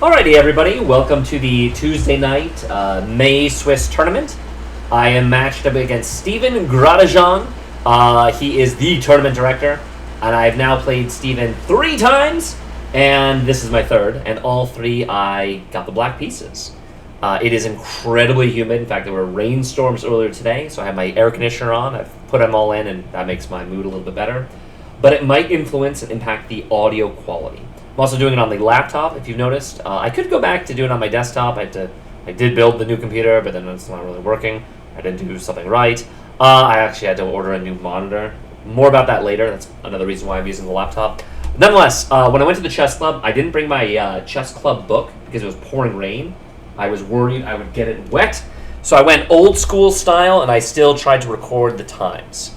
Alrighty, everybody. Welcome to the Tuesday night May Swiss tournament. I am matched up against Stephen Gradijan. He is the tournament director, and I've now played Stephen 3 times, and this is my third. And all 3, I got the black pieces. It is incredibly humid. In fact, there were rainstorms earlier today, so I have my air conditioner on. I've put them all in, and that makes my mood a little bit better. But it might influence and impact the audio quality. I'm also doing it on the laptop, if you've noticed. I could go back to do it on my desktop. I did build the new computer, but then it's not really working. I didn't do something right. I actually had to order a new monitor. More about that later. That's another reason why I'm using the laptop. Nonetheless, when I went to the chess club, I didn't bring my chess club book because it was pouring rain. I was worried I would get it wet. So I went old school style, and I still tried to record the times.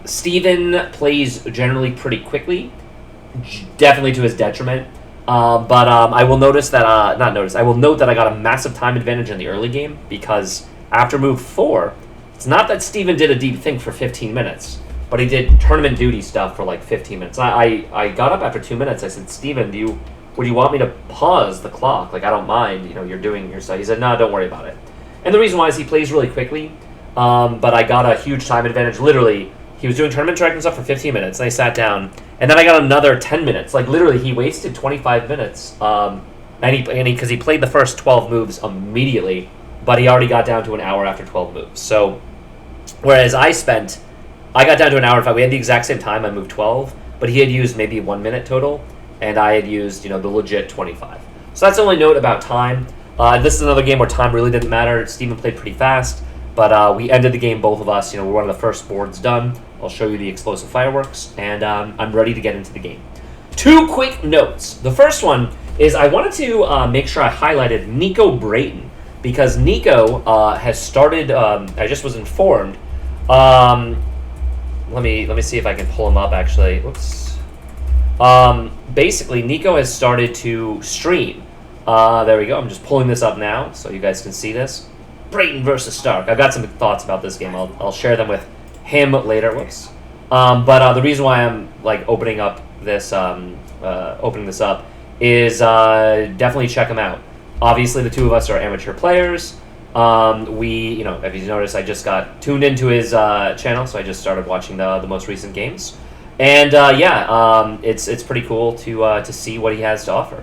Stephen plays generally pretty quickly. Definitely to his detriment, but I will notice that I will note that I got a massive time advantage in the early game because after move 4, it's not that Steven did a deep think for 15 minutes, but he did tournament duty stuff for like 15 minutes. I got up after 2 minutes. I said, Steven, would you want me to pause the clock? Like, I don't mind, you're doing your stuff. He said, no, don't worry about it. And the reason why is he plays really quickly, but I got a huge time advantage. Literally, he was doing tournament directing stuff for 15 minutes, and I sat down. And then I got another 10 minutes. Like, literally, he wasted 25 minutes. Because he played the first 12 moves immediately, but he already got down to an hour after 12 moves. So, whereas I got down to an hour. In fact, we had the exact same time. I moved 12, but he had used maybe 1 minute total, and I had used, the legit 25. So that's the only note about time. This is another game where time really didn't matter. Steven played pretty fast, but we ended the game, both of us. We're one of the first boards done. I'll show you the explosive fireworks, and I'm ready to get into the game. 2 quick notes. The first one is I wanted to make sure I highlighted Nico Brayton, because Nico has started. I just was informed. Let me see if I can pull him up. Actually, whoops. Basically, Nico has started to stream. There we go. I'm just pulling this up now so you guys can see this. Brayton versus Stark. I've got some thoughts about this game. I'll share them with him later. Whoops. But the reason why I'm opening this up is definitely check him out. Obviously, the 2 of us are amateur players. If you noticed, I just got tuned into his channel, so I just started watching the most recent games. And it's pretty cool to see what he has to offer.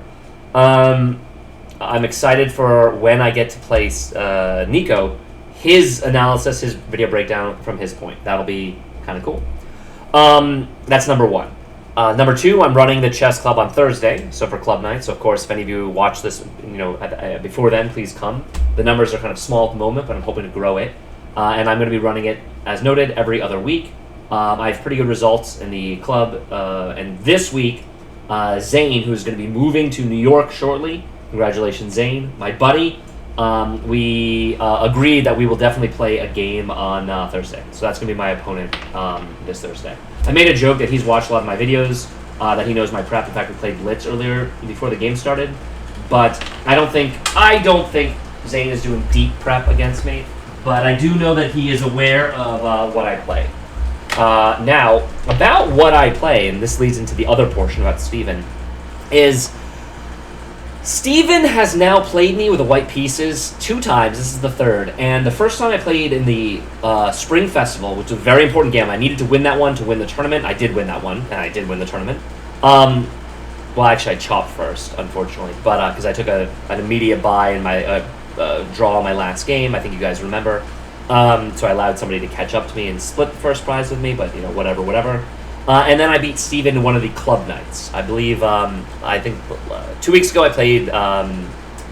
I'm excited for when I get to play Nico. His analysis, his video breakdown from his point. That'll be kind of cool. That's number 1. Number 2, I'm running the chess club on Thursday, so for club night. So, of course, if any of you watch this, before then, please come. The numbers are kind of small at the moment, but I'm hoping to grow it. And I'm going to be running it, as noted, every other week. I have pretty good results in the club. And this week, Zane, who's going to be moving to New York shortly. Congratulations, Zane, my buddy. We agreed that we will definitely play a game on Thursday. So that's going to be my opponent this Thursday. I made a joke that he's watched a lot of my videos, that he knows my prep. In fact, we played Blitz earlier before the game started. But I don't think Zane is doing deep prep against me. But I do know that he is aware of what I play. Now, about what I play, and this leads into the other portion about Steven, is Steven has now played me with the white pieces 2 times. This is the 3rd. And the first time I played in the Spring Festival, which was a very important game. I needed to win that one to win the tournament. I did win that one, and I did win the tournament. Well, actually, I chopped first, unfortunately. But because I took an immediate buy in my draw in my last game. I think you guys remember. So I allowed somebody to catch up to me and split the first prize with me, but, whatever. And then I beat Steven in one of the club nights. I believe, 2 weeks ago I played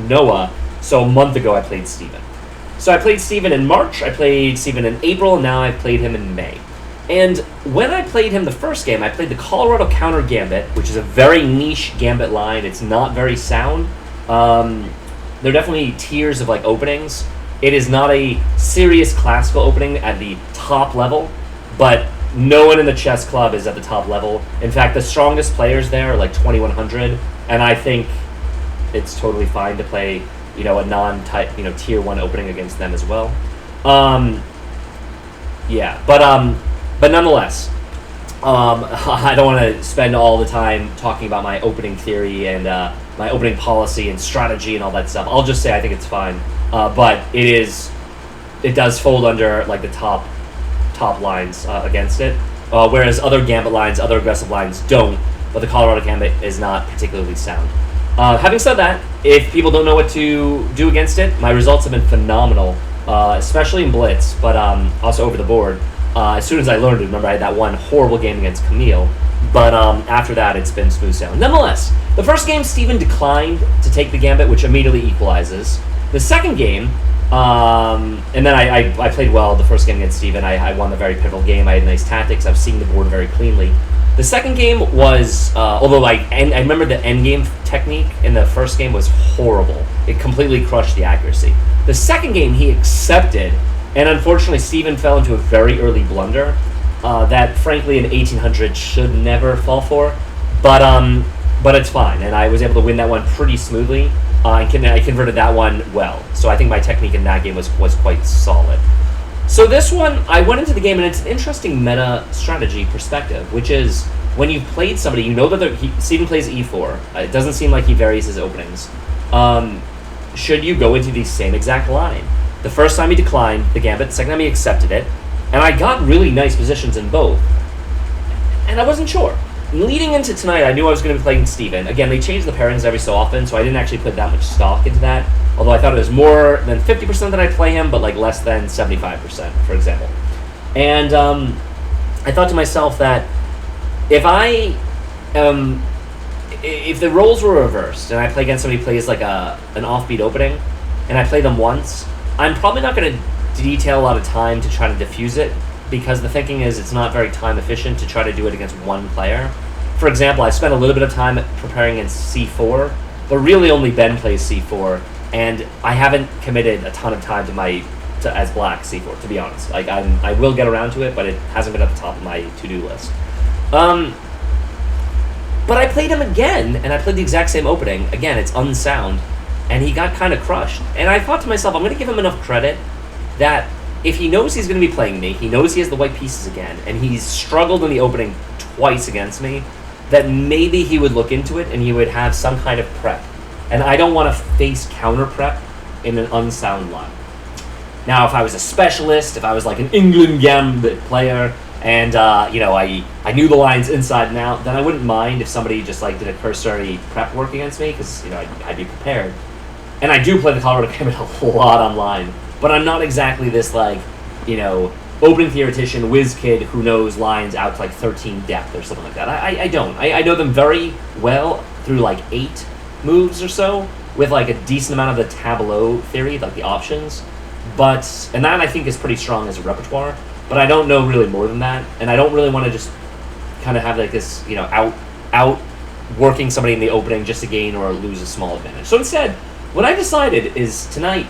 Noah, so a month ago I played Steven. So I played Steven in March, I played Steven in April, and now I've played him in May. And when I played him the first game, I played the Colorado Counter Gambit, which is a very niche gambit line. It's not very sound. There are definitely tiers of openings. It is not a serious classical opening at the top level, but no one in the chess club is at the top level. In fact, the strongest players there are 2,100, and I think it's totally fine to play, a non-type, tier 1 opening against them as well. But nonetheless, I don't want to spend all the time talking about my opening theory and my opening policy and strategy and all that stuff. I'll just say I think it's fine, but it does fold under like the top lines against it, whereas other gambit lines, other aggressive lines don't. But the Colorado Gambit is not particularly sound. Having said that, if people don't know what to do against it, my results have been phenomenal, especially in Blitz, but also over the board. As soon as I learned it, remember I had that one horrible game against Camille, but after that it's been smooth sailing. Nonetheless, the first game Steven declined to take the Gambit, which immediately equalizes. The second game, and then I played well the first game against Steven. I won the very pivotal game. I had nice tactics. I was seeing the board very cleanly. The second game was, although I remember the end game technique in the first game was horrible. It completely crushed the accuracy. The second game he accepted, and unfortunately Steven fell into a very early blunder that frankly an 1800 should never fall for, but it's fine, and I was able to win that one pretty smoothly. I converted that one well, so I think my technique in that game was quite solid. So this one, I went into the game, and it's an interesting meta strategy perspective, which is when you've played somebody, you know that Steven plays e4. It doesn't seem like he varies his openings. Should you go into the same exact line? The first time he declined the Gambit, the second time he accepted it, and I got really nice positions in both. And I wasn't sure. Leading into tonight, I knew I was going to be playing Steven. Again, they change the pairings every so often, so I didn't actually put that much stock into that. Although I thought it was more than 50% that I'd play him, but like less than 75%, for example. And I thought to myself that if the roles were reversed and I play against somebody who plays like an offbeat opening, and I play them once, I'm probably not going to detail a lot of time to try to diffuse it, because the thinking is it's not very time efficient to try to do it against one player. For example, I spent a little bit of time preparing against c4, but really only Ben plays c4, and I haven't committed a ton of time to as black c4, to be honest. Like I will get around to it, but it hasn't been at the top of my to-do list. But I played him again, and I played the exact same opening. Again, it's unsound, and he got kind of crushed. And I thought to myself, I'm going to give him enough credit that if he knows he's going to be playing me, he knows he has the white pieces again, and he's struggled in the opening twice against me, that maybe he would look into it and he would have some kind of prep. And I don't want to face counter prep in an unsound line. Now, if I was a specialist, if I was like an England Gambit player, and I knew the lines inside and out, then I wouldn't mind if somebody just like did a cursory prep work against me, because I'd be prepared. And I do play the Colorado Gambit a lot online, but I'm not exactly this opening theoretician whiz kid who knows lines out to like 13 depth or something like that. I don't. I know them very well through like 8 moves or so, with like a decent amount of the tableau theory, like the options. And that I think is pretty strong as a repertoire, but I don't know really more than that, and I don't really want to just kind of have like this, out working somebody in the opening just to gain or lose a small advantage. So instead, what I decided is tonight,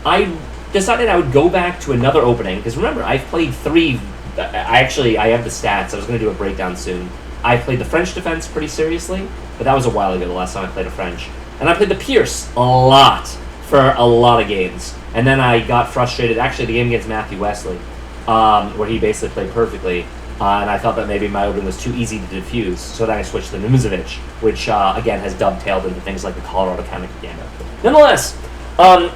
I decided I would go back to another opening, because remember, I've played 3, I have the stats, I was going to do a breakdown soon. I played the French defense pretty seriously, but that was a while ago, the last time I played a French. And I played the Pierce a lot, for a lot of games. And then I got frustrated, actually the game against Matthew Wesley, where he basically played perfectly, and I thought that maybe my opening was too easy to diffuse, so then I switched to Nimzovic, which again has dovetailed into things like the Colorado Gambit. Nonetheless,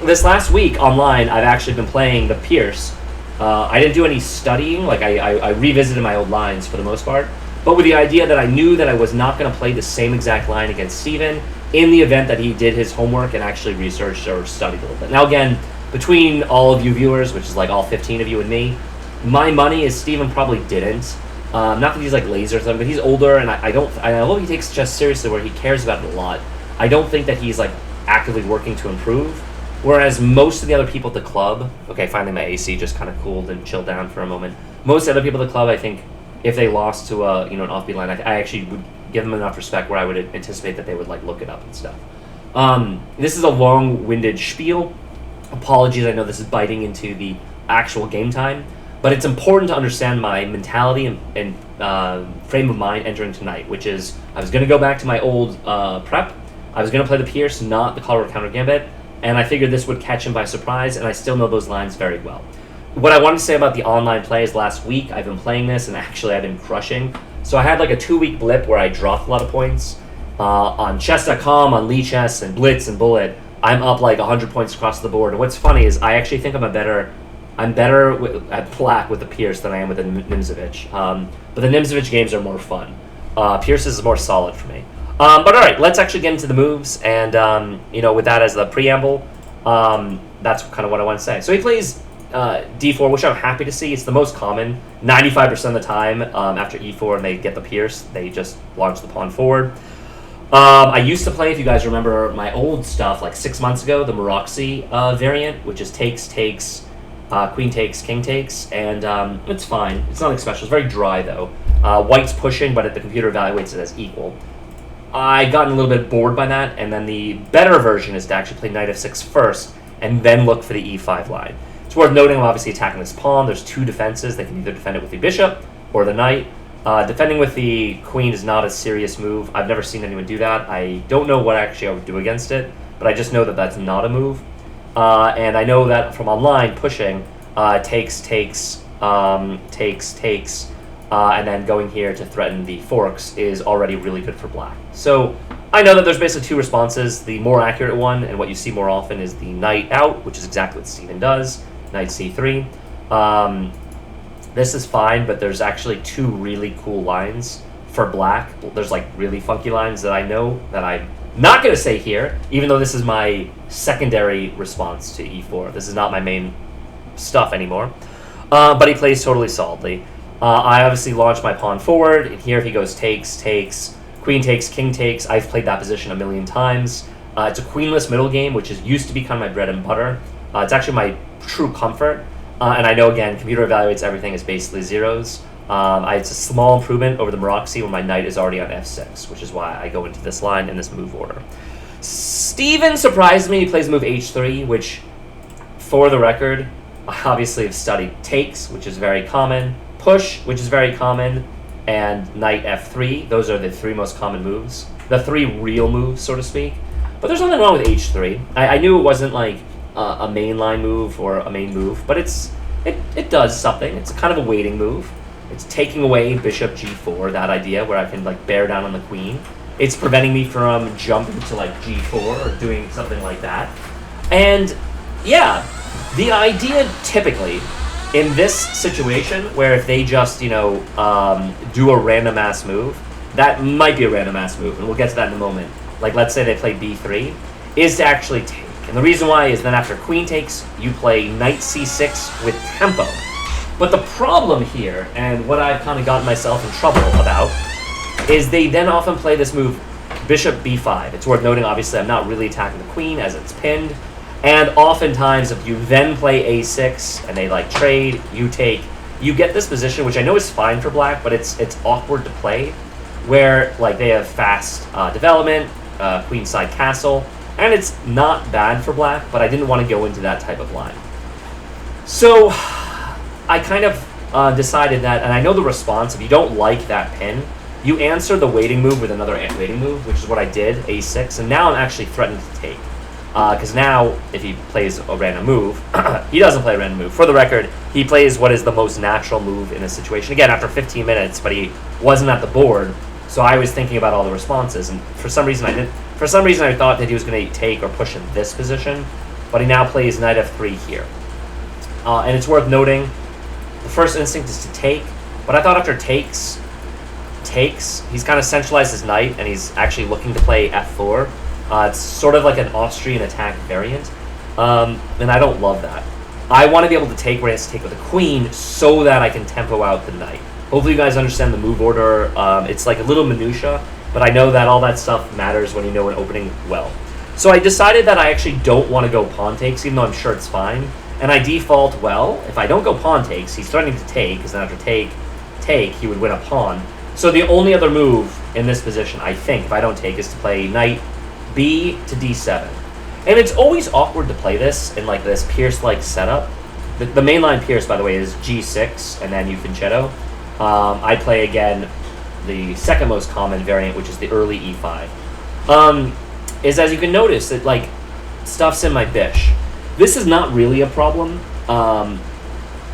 this last week online, I've actually been playing the Pierce. I didn't do any studying, like I revisited my old lines for the most part, but with the idea that I knew that I was not going to play the same exact line against Steven in the event that he did his homework and actually researched or studied a little bit. Now again, between all of you viewers, which is like all 15 of you and me, my money is Steven probably didn't. Not that he's like lazy or something, but he's older, and I know he takes chess seriously where he cares about it a lot. I don't think that he's like actively working to improve. Whereas most of the other people at the club, okay, finally my AC just kind of cooled and chilled down for a moment. Most of the other people at the club, I think, if they lost to an offbeat line, I actually would give them enough respect where I would anticipate that they would like look it up and stuff. This is a long-winded spiel. Apologies, I know this is biting into the actual game time, but it's important to understand my mentality and frame of mind entering tonight, which is I was going to go back to my old prep. I was going to play the Pierce, not the Colorado Counter Gambit, and I figured this would catch him by surprise, and I still know those lines very well. What I wanted to say about the online play is last week I've been playing this, and actually I've been crushing. So I had like a 2-week blip where I dropped a lot of points. On chess.com, on Lee Chess, and Blitz, and Bullet, I'm up like 100 points across the board. And what's funny is I actually think I'm better at black with the Pierce than I am with the Nimzovich. But the Nimzovich games are more fun. Pierce is more solid for me. But all right, let's actually get into the moves. And with that as the preamble, that's kind of what I want to say. So he plays d4, which I'm happy to see. It's the most common. 95% of the time, after e4 and they get the Pierce, they just launch the pawn forward. I used to play, if you guys remember my old stuff, like 6 months ago, the Maroczy variant, which is takes, queen takes, king takes, and it's fine. It's nothing special. It's very dry, though. White's pushing, but the computer evaluates it as equal. I gotten a little bit bored by that, and then the better version is to actually play knight f6 first, and then look for the e5 line. It's worth noting I'm obviously attacking this pawn. There's two defenses. They can either defend it with the bishop or the knight. Defending with the queen is not a serious move. I've never seen anyone do that. I don't know what actually I would do against it, but I just know that that's not a move. And I know that from online, pushing takes, and then going here to threaten the forks is already really good for black. So I know that there's basically two responses. The more accurate one, and what you see more often, is the knight out, which is exactly what Steven does, knight c3. This is fine, but there's actually two really cool lines for black. There's like really funky lines that I know that I'm not going to say here, even though this is my secondary response to e4. This is not my main stuff anymore. But he plays totally solidly. I obviously launch my pawn forward, and here if he goes takes, queen takes, king takes, I've played that position a million times. It's a queenless middle game, which used to be kind of my bread and butter. It's actually my true comfort. And I know, again, computer evaluates everything as basically zeros. It's a small improvement over the Maroczy when my knight is already on f6, which is why I go into this line in this move order. Steven surprised me. He plays move h3, which, for the record, I obviously have studied takes, which is very common, push, which is very common, and knight f3. Those are the three most common moves. The three real moves, so to speak. But there's nothing wrong with h3. I knew it wasn't like a mainline move or a main move, but it does something. It's kind of a waiting move. It's taking away bishop g4, that idea where I can like bear down on the queen. It's preventing me from jumping to like g4 or doing something like that. And yeah, the idea typically in this situation where if they just, do a random ass move, that might be a random ass move, and we'll get to that in a moment. Like let's say they play b3, is to actually take. And the reason why is then after queen takes, you play knight c6 with tempo. But the problem here, and what I've kind of gotten myself in trouble about, is they then often play this move, bishop b5. It's worth noting, obviously, I'm not really attacking the queen as it's pinned. And oftentimes, if you then play a6, and they like trade, you take, you get this position, which I know is fine for black, but it's awkward to play, where like they have fast development, queenside castle, and it's not bad for black, but I didn't want to go into that type of line. So I kind of decided that, and I know the response, if you don't like that pin, you answer the waiting move with another waiting move, which is what I did, a6, and now I'm actually threatened to take. Because now, if he plays a random move, he doesn't play a random move. For the record, he plays what is the most natural move in this situation. Again, after 15 minutes, but he wasn't at the board, so I was thinking about all the responses, and for some reason I didn't. For some reason, I thought that he was going to take or push in this position, but he now plays knight f3 here. And it's worth noting, the first instinct is to take, but I thought after takes, he's kind of centralized his knight, and he's actually looking to play f4. It's sort of like an Austrian attack variant, and I don't love that. I want to be able to take where he has to take with a queen so that I can tempo out the knight. Hopefully you guys understand the move order. It's like a little minutia, but I know that all that stuff matters when you know an opening well. So I decided that I actually don't want to go pawn takes, even though I'm sure it's fine. And I default, well, if I don't go pawn takes, he's threatening to take, because then after take, he would win a pawn. So the only other move in this position, I think, if I don't take, is to play knight b to d7. And it's always awkward to play this in like this Pierce-like setup. The mainline Pierce, by the way, is g6, and then you fianchetto. I play, again, the second most common variant, which is the early e5. Is as you can notice, that like stuff's in my bish. This is not really a problem.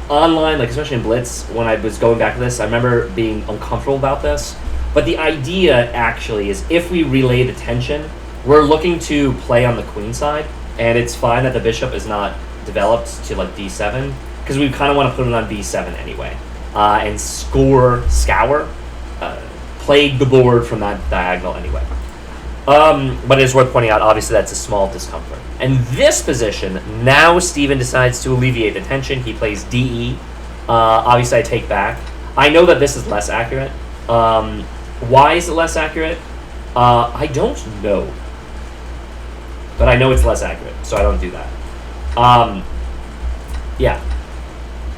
online, like especially in Blitz, when I was going back to this, I remember being uncomfortable about this. But the idea actually is if we relay the tension, we're looking to play on the queen side, and it's fine that the bishop is not developed to like d7, because we kind of want to put it on b7 anyway, and scour, plague the board from that diagonal anyway. But it is worth pointing out, obviously, that's a small discomfort. And this position, now Steven decides to alleviate the tension. He plays DE. Obviously, I take back. I know that this is less accurate. Why is it less accurate? I don't know. But I know it's less accurate, so I don't do that.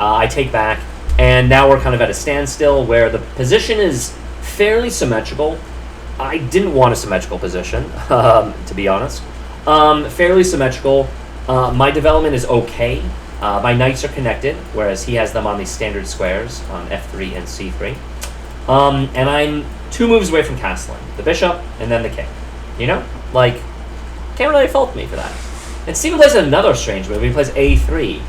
I take back. And now we're kind of at a standstill where the position is fairly symmetrical. I didn't want a symmetrical position, to be honest. Fairly symmetrical. My development is okay. My knights are connected, whereas he has them on these standard squares on f3 and c3. And I'm 2 moves away from castling. The bishop, and then the king. You know? Like, can't really fault me for that. And Steven plays another strange move. He plays a3.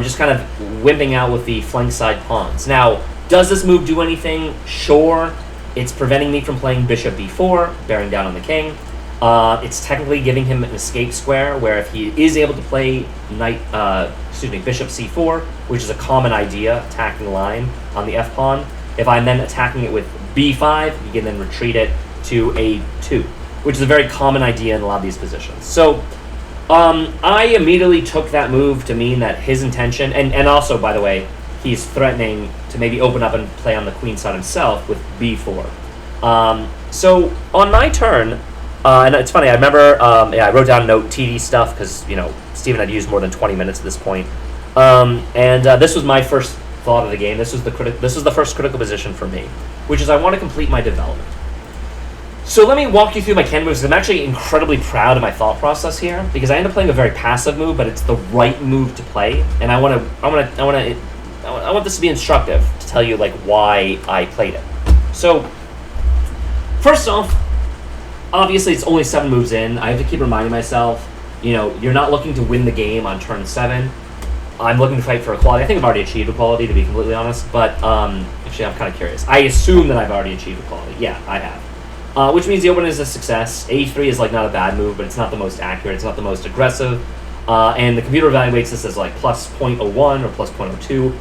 Just kind of wimping out with the flank side pawns. Now, does this move do anything? Sure. It's preventing me from playing bishop b4, bearing down on the king. It's technically giving him an escape square, where if he is able to play bishop c4, which is a common idea, attacking the line on the f-pawn, if I'm then attacking it with b5, you can then retreat it to a2, which is a very common idea in a lot of these positions. So I immediately took that move to mean that his intention, and also, by the way, he's threatening to maybe open up and play on the queen side himself with b4. So on my turn, and it's funny, I remember, I wrote down note TD stuff because, Steven had used more than 20 minutes at this point. This was my first thought of the game. This was the first critical position for me, which is I want to complete my development. So let me walk you through my candidate moves. I'm actually incredibly proud of my thought process here because I end up playing a very passive move, but it's the right move to play, and I want this to be instructive to tell you like why I played it. So first off, obviously it's only 7 moves in. I have to keep reminding myself, you're not looking to win the game on turn 7. I'm looking to fight for equality. I think I've already achieved equality, to be completely honest, but actually I'm kind of curious. I assume that I've already achieved equality. Yeah, I have. Which means the opening is a success. A3 is like not a bad move, but it's not the most accurate. It's not the most aggressive. And the computer evaluates this as like plus 0.01 or plus 0.02.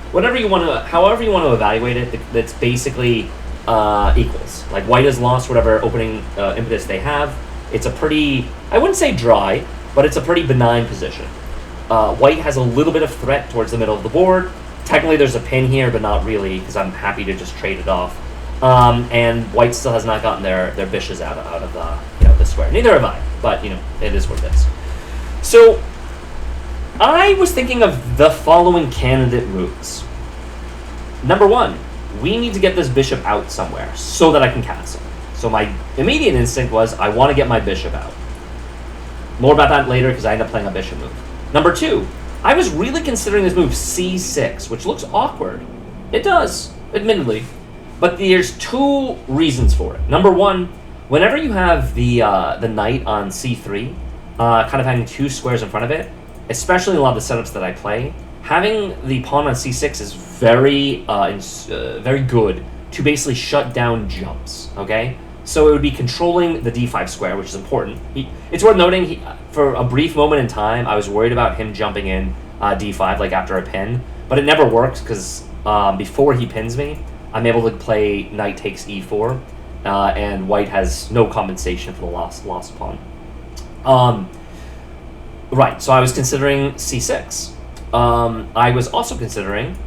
However you want to evaluate it, that's basically equals. Like white has lost whatever opening impetus they have. It's a pretty, I wouldn't say dry, but it's a pretty benign position. White has a little bit of threat towards the middle of the board. Technically there's a pin here, but not really, because I'm happy to just trade it off. And white still has not gotten their bishops out of the square. Neither have I, but it is what it is. So I was thinking of the following candidate moves. Number 1, we need to get this bishop out somewhere so that I can castle. So my immediate instinct was I want to get my bishop out. More about that later because I end up playing a bishop move. Number 2, I was really considering this move c6, which looks awkward. It does, admittedly. But there's 2 reasons for it. Number 1, whenever you have the knight on c3, kind of having 2 squares in front of it, especially in a lot of the setups that I play, having the pawn on c6 is very good to basically shut down jumps, okay? So it would be controlling the d5 square, which is important. It's worth noting, for a brief moment in time, I was worried about him jumping in d5, like after a pin, but it never works because before he pins me, I'm able to play knight takes e4, and white has no compensation for the lost pawn. Right, so I was considering c6. I was also considering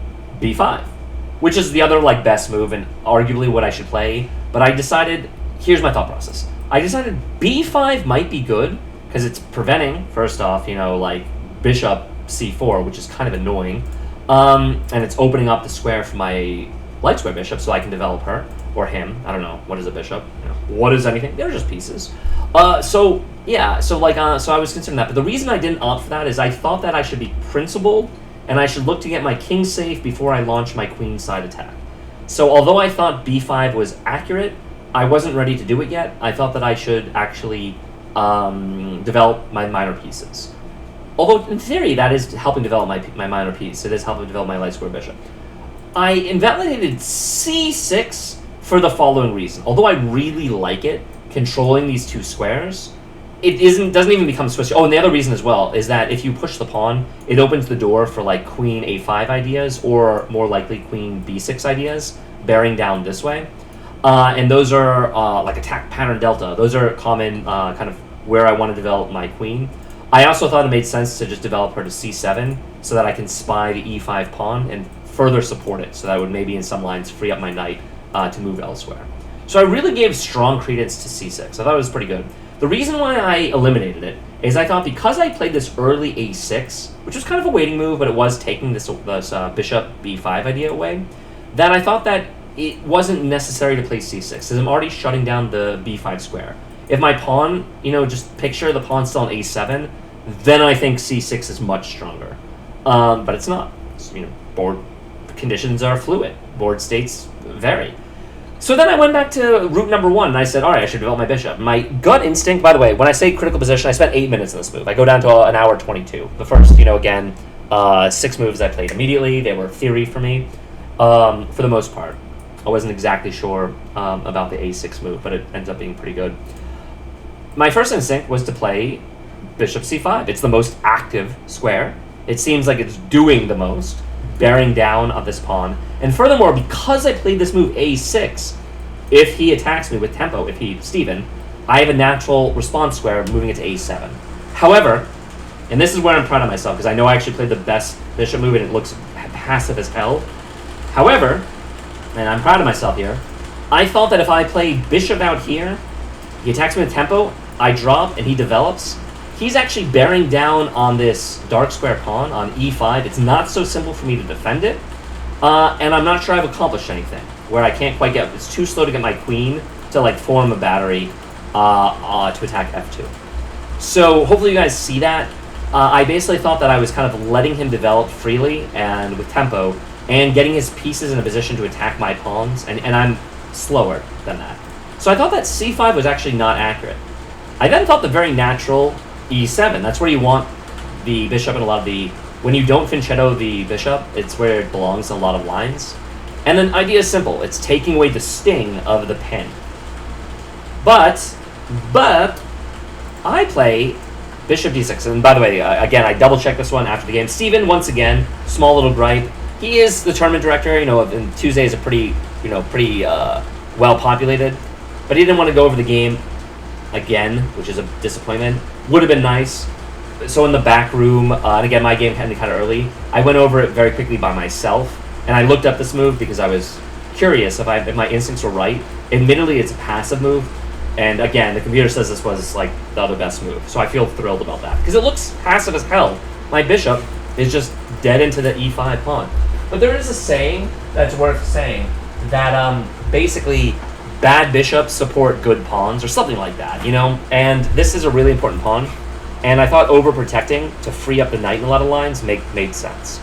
b5, which is the other like best move and arguably what I should play, but I decided, here's my thought process. I decided b5 might be good, because it's preventing, first off, like bishop c4, which is kind of annoying, and it's opening up the square for my light square bishop so I can develop her, or him, I don't know, what is a bishop? What is anything? They're just pieces. So I was considering that, but the reason I didn't opt for that is I thought that I should be principled, and I should look to get my king safe before I launch my queen side attack. So although I thought b5 was accurate, I wasn't ready to do it yet. I thought that I should actually develop my minor pieces. Although, in theory, that is helping develop my minor piece. It is helping develop my light square bishop. I invalidated c6 for the following reason. Although I really like it, controlling these two squares, it doesn't even become Swiss. Oh, and the other reason as well is that if you push the pawn, it opens the door for like queen a5 ideas, or more likely queen b6 ideas, bearing down this way. And those are like attack pattern delta. Those are common kind of where I want to develop my queen. I also thought it made sense to just develop her to c7 so that I can spy the e5 pawn and further support it, so that would maybe in some lines free up my knight to move elsewhere. So I really gave strong credence to c6. I thought it was pretty good. The reason why I eliminated it is I thought because I played this early a6, which was kind of a waiting move, but it was taking this bishop b5 idea away, that I thought that it wasn't necessary to play c6, because I'm already shutting down the b5 square. If my pawn, just picture the pawn still on a7, then I think c6 is much stronger. But it's not. Board conditions are fluid. Board states vary. So then I went back to route number one, and I said, all right, I should develop my bishop. My gut instinct, by the way, when I say critical position, I spent 8 minutes in this move. I go down to an hour 22. The first, again, 6 moves I played immediately. They were theory for me, for the most part. I wasn't exactly sure about the a6 move, but it ends up being pretty good. My first instinct was to play bishop c5. It's the most active square. It seems like it's doing the most, bearing down on this pawn. And furthermore, because I played this move a6, if he attacks me with tempo, Steven, I have a natural response square moving it to a7. However, and this is where I'm proud of myself, because I know I actually played the best bishop move and it looks passive as hell. However, and I'm proud of myself here, I thought that if I play bishop out here, he attacks me with tempo, I drop, and he develops, he's actually bearing down on this dark square pawn on e5. It's not so simple for me to defend it, and I'm not sure I've accomplished anything, where I can't quite get, it's too slow to get my queen to form a battery to attack f2. So hopefully you guys see that. I basically thought that I was kind of letting him develop freely and with tempo, and getting his pieces in a position to attack my pawns, and I'm slower than that. So I thought that c5 was actually not accurate. I then thought the very natural e7, that's where you want the bishop in a lot of the... When you don't fianchetto the bishop, it's where it belongs in a lot of lines. And the idea is simple. It's taking away the sting of the pin. But, I play bishop d6. And by the way, again, I double-checked this one after the game. Steven, once again, small little gripe. He is the tournament director. And Tuesdays are pretty well-populated. But he didn't want to go over the game again, which is a disappointment. Would have been nice. So in the back room, and again, my game ended kind of early, I went over it very quickly by myself, and I looked up this move because I was curious if my instincts were right. Admittedly, it's a passive move, and again, the computer says this was the other best move, so I feel thrilled about that, because it looks passive as hell. My bishop is just dead into the e5 pawn. But there is a saying that's worth saying, that basically bad bishops support good pawns, or something like that, and this is a really important pawn. And I thought overprotecting to free up the knight in a lot of lines made sense.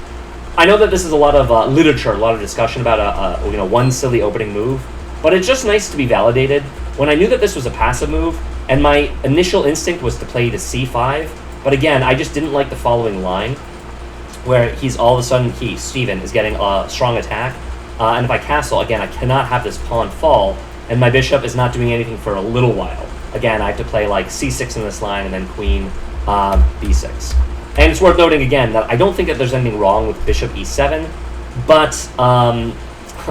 I know that this is a lot of literature, a lot of discussion about one silly opening move, but it's just nice to be validated. When I knew that this was a passive move, and my initial instinct was to play to c5, but again, I just didn't like the following line, where he's all of a sudden, Steven, is getting a strong attack, and if I castle, again, I cannot have this pawn fall, and my bishop is not doing anything for a little while. Again, I have to play c6 in this line, and then queen b6. And it's worth noting again that I don't think that there's anything wrong with bishop e7, but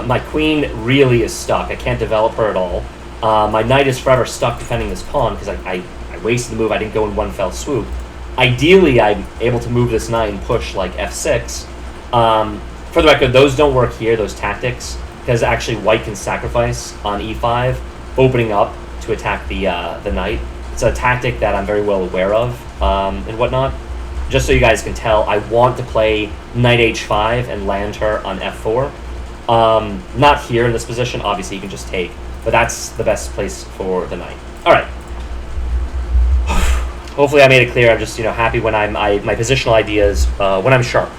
my queen really is stuck. I can't develop her at all. My knight is forever stuck defending this pawn because I wasted the move. I didn't go in one fell swoop. Ideally, I'm able to move this knight and push f6. For the record, those don't work here, those tactics, because actually white can sacrifice on e5, opening up to attack the knight. It's a tactic that I'm very well aware of and whatnot. Just so you guys can tell, I want to play knight h5 and land her on f4. Not here in this position, obviously you can just take, but that's the best place for the knight. All right. Hopefully I made it clear. I'm just happy when my positional ideas when I'm sharp,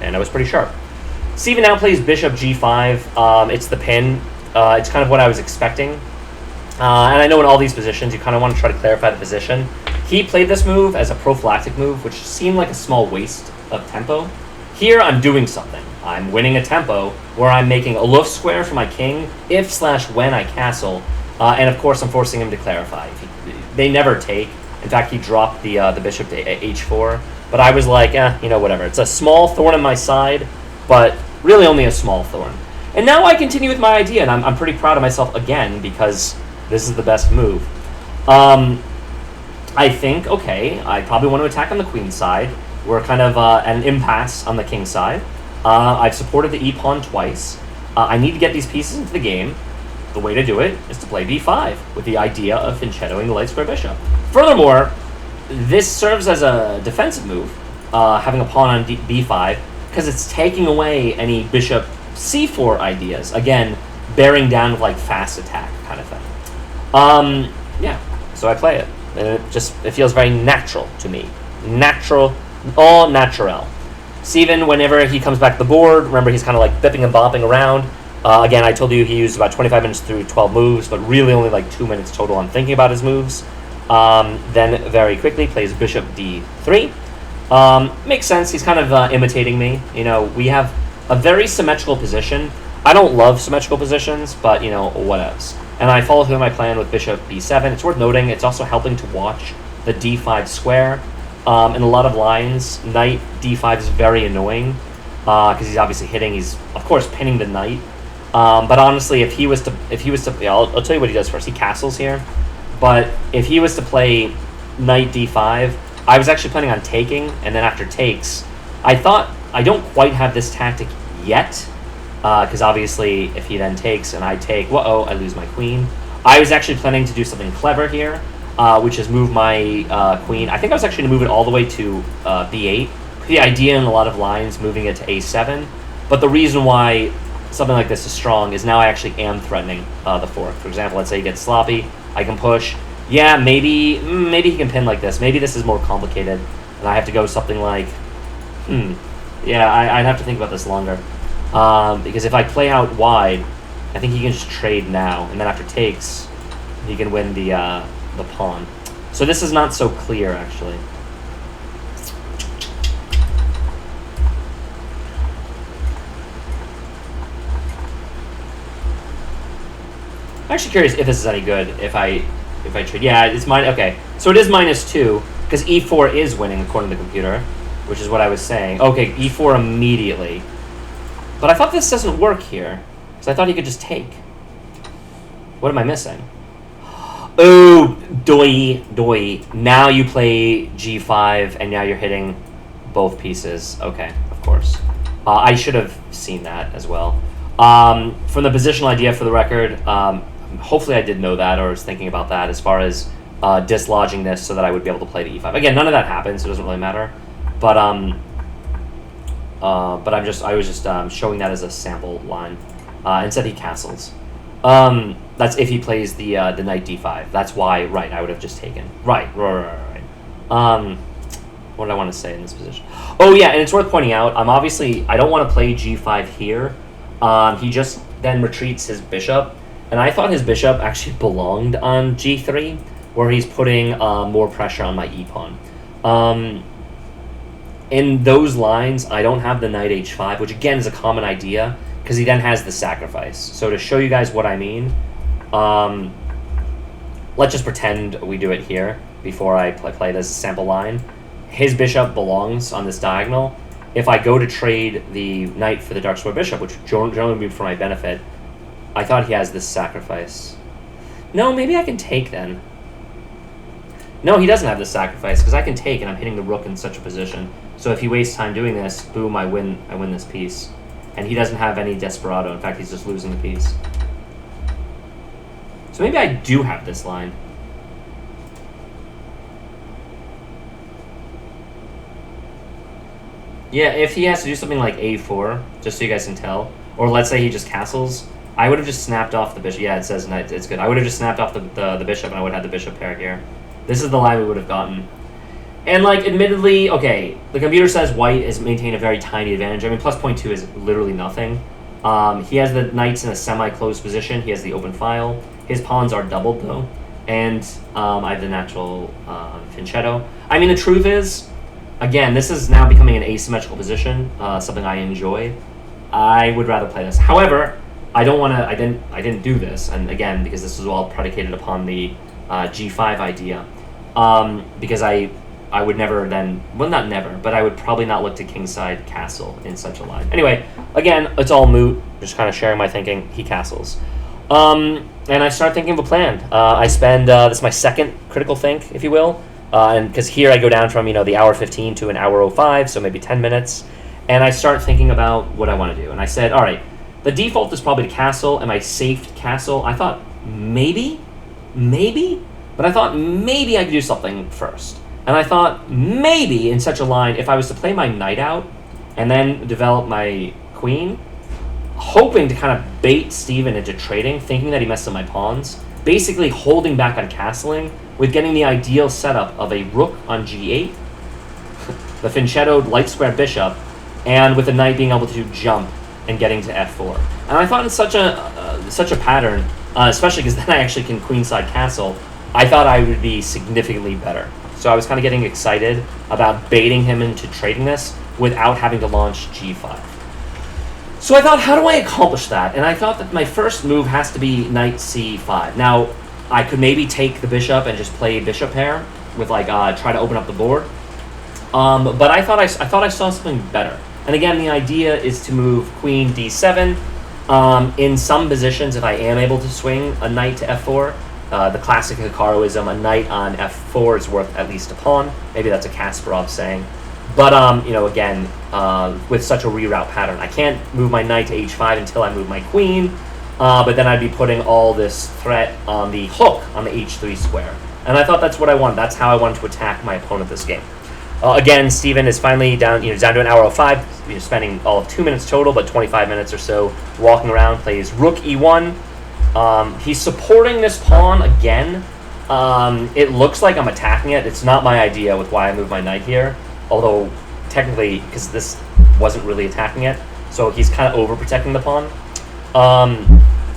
and I was pretty sharp. Steven now plays bishop g5. It's the pin. It's kind of what I was expecting. And I know in all these positions, you kind of want to try to clarify the position. He played this move as a prophylactic move, which seemed like a small waste of tempo. Here, I'm doing something. I'm winning a tempo where I'm making a loof square for my king if/when I castle, and of course I'm forcing him to clarify. They never take. In fact, he dropped the bishop to h4, but I was like, whatever. It's a small thorn in my side, but really only a small thorn. And now I continue with my idea, and I'm pretty proud of myself again because this is the best move. I think, okay, I probably want to attack on the queen side. We're kind of at an impasse on the king side. I've supported the e-pawn twice. I need to get these pieces into the game. The way to do it is to play b5 with the idea of fianchettoing the light square bishop. Furthermore, this serves as a defensive move, having a pawn on b5, because it's taking away any bishop c4 ideas. Again, bearing down with like fast attack kind of thing. Yeah, so I play it. And it feels very natural to me. Natural, all natural. Steven, whenever he comes back to the board, remember he's kind of like bipping and bopping around. Again, I told you he used about 25 minutes through 12 moves, but really only like 2 minutes total on thinking about his moves. Then very quickly plays bishop d3. Makes sense. He's kind of imitating me. We have a very symmetrical position. I don't love symmetrical positions, but what else? And I follow through my plan with bishop b7. It's worth noting it's also helping to watch the d5 square. In a lot of lines, knight d5 is very annoying because he's obviously hitting. He's of course pinning the knight. But honestly, if he was to, I'll tell you what he does first. He castles here, but if he was to play knight d5, I was actually planning on taking, and then after takes, I thought I don't quite have this tactic yet. Because obviously, if he then takes and I take, I lose my queen. I was actually planning to do something clever here, which is move my queen. I think I was actually going to move it all the way to b8. The idea in a lot of lines, moving it to a7. But the reason why something like this is strong is now I actually am threatening the fork. For example, let's say he gets sloppy. I can push. Yeah, maybe he can pin like this. Maybe this is more complicated, and I have to go something like, yeah, I'd have to think about this longer. Because if I play out wide, I think he can just trade now, and then after takes, he can win the pawn. So this is not so clear, actually. I'm actually curious if this is any good. If I trade, yeah, it's mine. Okay, so it is -2 because e4 is winning according to the computer, which is what I was saying. Okay, e4 immediately. But I thought this doesn't work here, because I thought he could just take. What am I missing? Oh, doi. Now you play g5, and now you're hitting both pieces. Okay, of course. I should have seen that as well. From the positional idea for the record, hopefully I did know that, or was thinking about that as far as dislodging this so that I would be able to play to e5. Again, none of that happens, so it doesn't really matter. But I was just showing that as a sample line. Instead he castles. That's if he plays the knight d5. That's why, right, I would have just taken. Right. What did I want to say in this position? Oh yeah, and it's worth pointing out, I don't want to play g5 here. He just then retreats his bishop, and I thought his bishop actually belonged on g3, where he's putting more pressure on my e-pawn. In those lines, I don't have the knight h5, which again is a common idea, because he then has the sacrifice. So to show you guys what I mean, let's just pretend we do it here before I play this sample line. His bishop belongs on this diagonal. If I go to trade the knight for the dark square bishop, which generally would be for my benefit, I thought he has this sacrifice. No, maybe I can take then. No, he doesn't have this sacrifice, because I can take, and I'm hitting the rook in such a position. So if he wastes time doing this, boom, I win this piece. And he doesn't have any desperado. In fact, he's just losing the piece. So maybe I do have this line. Yeah, if he has to do something like a4, just so you guys can tell, or let's say he just castles, I would have just snapped off the bishop. Yeah, it says knight. It's good. I would have just snapped off the bishop, and I would have had the bishop pair here. This is the line we would have gotten. And, like, admittedly, okay, the computer says white has maintained a very tiny advantage. I mean, plus 0.2 is literally nothing. He has the knights in a semi-closed position. He has the open file. His pawns are doubled, though. and I have the natural fianchetto. I mean, the truth is, again, this is now becoming an asymmetrical position, something I enjoy. I would rather play this. However, I don't want to. I didn't do this, and again, because this was all predicated upon the G5 idea. Because I would never then, well, not never, but I would probably not look to kingside castle in such a line. Anyway, again, it's all moot. Just kind of sharing my thinking. He castles. And I start thinking of a plan. I spend, this is my second critical think, if you will. And because here I go down from, the hour 15 to an hour 05, so maybe 10 minutes. And I start thinking about what I want to do. And I said, all right, the default is probably to castle. Am I safe to castle? I thought maybe, but I thought maybe I could do something first. And I thought maybe in such a line, if I was to play my knight out and then develop my queen, hoping to kind of bait Steven into trading, thinking that he messed up my pawns, basically holding back on castling with getting the ideal setup of a rook on g8, the fianchettoed light square bishop, and with the knight being able to jump and getting to f4. And I thought in such a pattern, especially because then I actually can queenside castle, I thought I would be significantly better. So I was kind of getting excited about baiting him into trading this without having to launch g5. So I thought, how do I accomplish that? And I thought that my first move has to be knight c5. Now, I could maybe take the bishop and just play bishop pair with try to open up the board. But I thought I saw something better. And again, the idea is to move queen d7. In some positions, if I am able to swing a knight to f4, the classic Hikaruism, a knight on f4 is worth at least a pawn. Maybe that's a Kasparov saying. But, again, with such a reroute pattern, I can't move my knight to h5 until I move my queen, but then I'd be putting all this threat on the hook on the h3 square. And I thought that's what I wanted. That's how I wanted to attack my opponent this game. Again, Steven is finally down to an hour 05, spending all of 2 minutes total, but 25 minutes or so walking around, plays rook e1. He's supporting this pawn again. It looks like I'm attacking it. It's not my idea with why I move my knight here. Although, technically, because this wasn't really attacking it, so he's kind of overprotecting the pawn.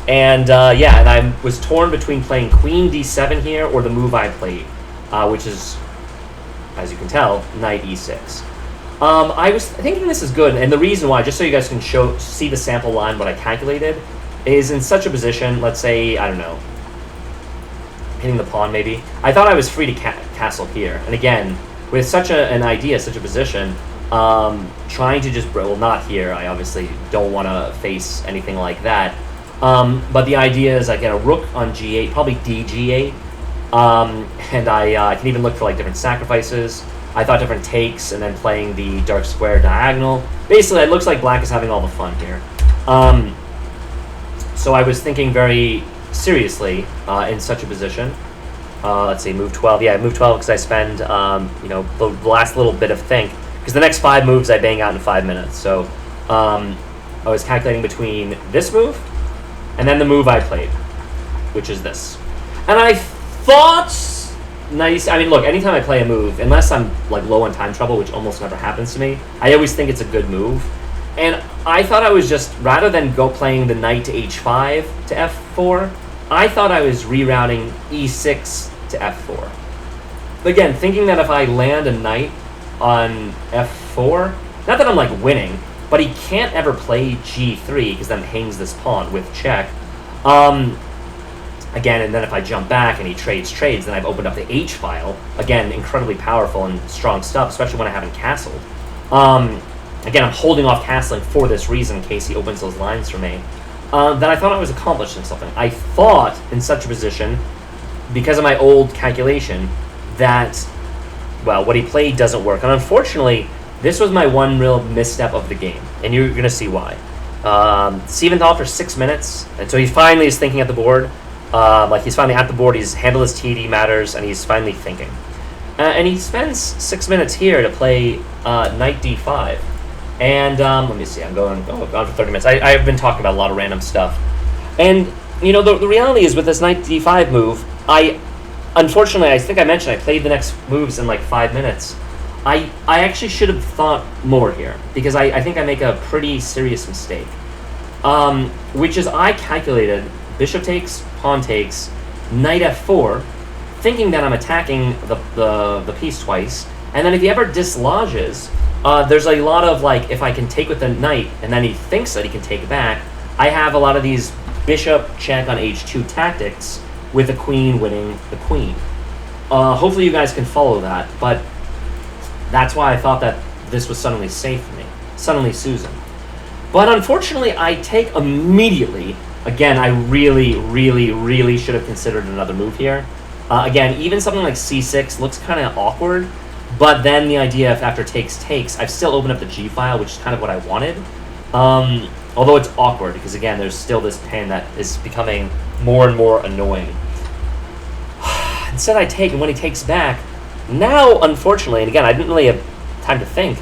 And I was torn between playing queen d7 here or the move I played, which is, as you can tell, knight e6. I was thinking this is good, and the reason why, just so you guys can see the sample line, what I calculated, is in such a position, let's say, I don't know, hitting the pawn maybe, I thought I was free to castle here. And again, with such an idea, such a position, trying to just, well, not here, I obviously don't want to face anything like that, but the idea is I get a rook on g8, probably dg8, and I can even look for different sacrifices. I thought different takes, and then playing the dark square diagonal. Basically, it looks like black is having all the fun here. So I was thinking very seriously in such a position. Let's see, move 12. Yeah, move 12 because I spend, the last little bit of think. Because the next 5 moves I bang out in 5 minutes. So I was calculating between this move and then the move I played, which is this. And I thought, nice. I mean, look, anytime I play a move, unless I'm low on time trouble, which almost never happens to me, I always think it's a good move. And I thought I was just, rather than go playing the knight to h5 to f4, I thought I was rerouting e6 to f4. Again, thinking that if I land a knight on f4, not that I'm winning, but he can't ever play g3 because then it hangs this pawn with check. Again, and then if I jump back and he trades, then I've opened up the h file. Again, incredibly powerful and strong stuff, especially when I haven't castled. Again, I'm holding off castling for this reason in case he opens those lines for me. That I thought I was accomplishing something. I thought in such a position, because of my old calculation, that, well, what he played doesn't work. And unfortunately, this was my one real misstep of the game. And you're going to see why. Steven thought for 6 minutes, and so he finally is thinking at the board. He's finally at the board, he's handled his TD matters, and he's finally thinking. And he spends 6 minutes here to play knight d5. And let me see, I'm going for 30 minutes. I've been talking about a lot of random stuff. And, the reality is with this knight d5 move, unfortunately, I think I mentioned I played the next moves in 5 minutes. I actually should have thought more here, because I think I make a pretty serious mistake. Which is I calculated bishop takes, pawn takes, knight f4, thinking that I'm attacking the piece twice. And then if he ever dislodges, there's a lot of, like, if I can take with the knight, and then he thinks that he can take back, I have a lot of these bishop check on h2 tactics with the queen winning the queen. Hopefully you guys can follow that, but that's why I thought that this was suddenly safe for me. Suddenly Susan. But unfortunately, I take immediately. Again, I really, really, really should have considered another move here. Again, even something like c6 looks kind of awkward, but then the idea if after takes, I've still opened up the g file, which is kind of what I wanted. Although it's awkward, because again, there's still this pin that is becoming more and more annoying. Instead I take, and when he takes back, now, unfortunately, and again, I didn't really have time to think,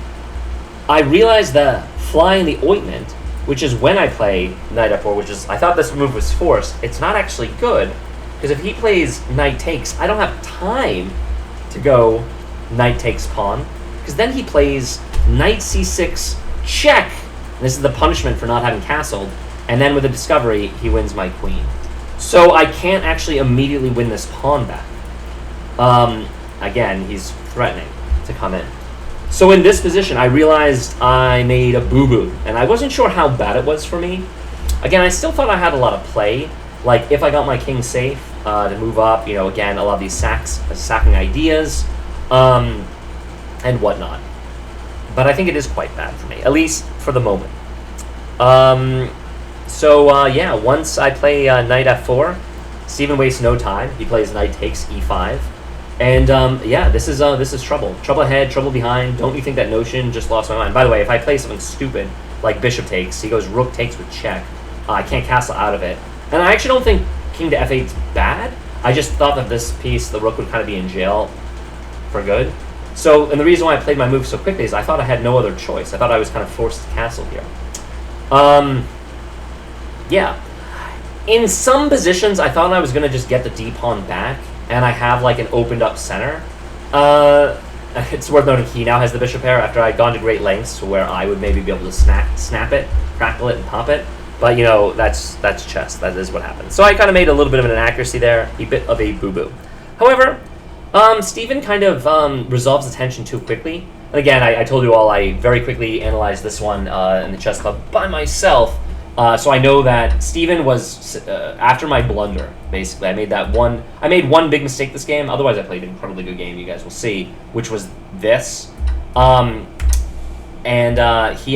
I realized that flying the ointment, which is when I play knight f4, which is, I thought this move was forced, it's not actually good, because if he plays knight takes, I don't have time to go knight takes pawn, because then he plays knight c6 check, and this is the punishment for not having castled, and then with the discovery, he wins my queen. So I can't actually immediately win this pawn back. Again, he's threatening to come in. So in this position, I realized I made a boo-boo, and I wasn't sure how bad it was for me. Again, I still thought I had a lot of play, like if I got my king safe to move up, you know, again, a lot of these sacking ideas, and whatnot. But I think it is quite bad for me, at least for the moment. Yeah, once I play knight f4, Steven wastes no time. He plays knight takes e5. And yeah, this is trouble. Trouble ahead, trouble behind. Don't you think that notion just lost my mind? By the way, if I play something stupid like bishop takes, he goes rook takes with check. I can't castle out of it. And I actually don't think king to f8 is bad. I just thought that this piece, the rook would kind of be in jail for good. So, and the reason why I played my move so quickly is I thought I had no other choice. I thought I was kind of forced to castle here. Yeah. In some positions, I thought I was going to just get the d-pawn back, and I have like an opened up center. It's worth noting he now has the bishop pair after I'd gone to great lengths to where I would maybe be able to snap it, crackle it, and pop it. But you know, that's chess. That is what happens. So I kind of made a little bit of an inaccuracy there, a bit of a boo-boo. However, Steven kind of resolves the tension too quickly. And again, I told you all I very quickly analyzed this one in the chess club by myself. So I know that Steven was after my blunder. Basically, I made one big mistake this game. Otherwise, I played an incredibly good game. You guys will see, which was this. He